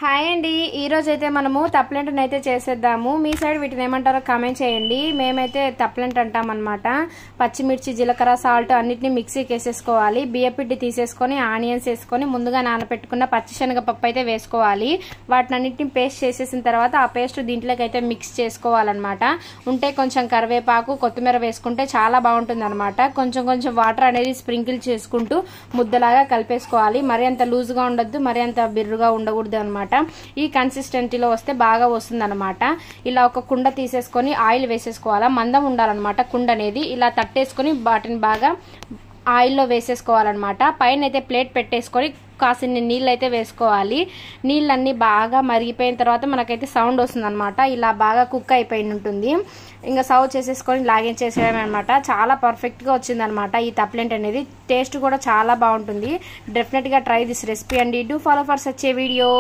Hi అండి, ఈ రోజు అయితే మనము తప్లెంటని అయితే చేసేద్దాము. మీ సైడ్ వీటిని ఏమంటారో కామెంట్ చేయండి. మేమైతే తప్లెంట్ అంటాం అన్నమాట. పచ్చిమిర్చి, జీలకర్ర, సాల్ట్ అన్నిటిని మిక్సీకి వేసేసుకోవాలి. బియ్యపిండి తీసేసుకొని ఆనియన్స్ వేసుకొని ముందుగా నానబెట్టుకున్న పచ్చిశనగపప్పు అయితే వేసుకోవాలి. వాటిని అన్నిటిని పేస్ట్ చేసేసిన తర్వాత ఆ పేస్ట్ దీంట్లోకి అయితే మిక్స్ చేసుకోవాలన్నమాట. ఉంటే కొంచెం కరివేపాకు, కొత్తిమీర వేసుకుంటే చాలా బాగుంటుంది అనమాట. కొంచెం కొంచెం వాటర్ అనేది స్ప్రింకిల్ చేసుకుంటూ ముద్దలాగా కలిపేసుకోవాలి. మరి అంత లూజ్గా ఉండొద్దు, మరి అంత బిర్రుగా ఉండకూడదు అనమాట. ఈ కన్సిస్టెన్సీలో వస్తే బాగా వస్తుంది అనమాట. ఇలా ఒక కుండ తీసేసుకొని ఆయిల్ వేసేసుకోవాలా. మందం ఉండాలన్నమాట కుండ అనేది. ఇలా తట్టేసుకొని వాటిని బాగా ఆయిల్లో వేసేసుకోవాలన్నమాట. పైన అయితే ప్లేట్ పెట్టేసుకొని కాసిన్ని నీళ్ళు అయితే వేసుకోవాలి. నీళ్ళన్నీ బాగా మరిగిపోయిన తర్వాత మనకైతే సౌండ్ వస్తుంది అనమాట. ఇలా బాగా కుక్ అయిపోయి ఉంటుంది. ఇంకా సర్వ్ చేసేసుకొని లాగించేసేయడం అనమాట. చాలా పర్ఫెక్ట్గా వచ్చింది అనమాట ఈ తప్లెంట్ అనేది. టేస్ట్ కూడా చాలా బాగుంటుంది. డెఫినెట్గా ట్రై దిస్ రెసిపీ అండి. Do follow for such a video.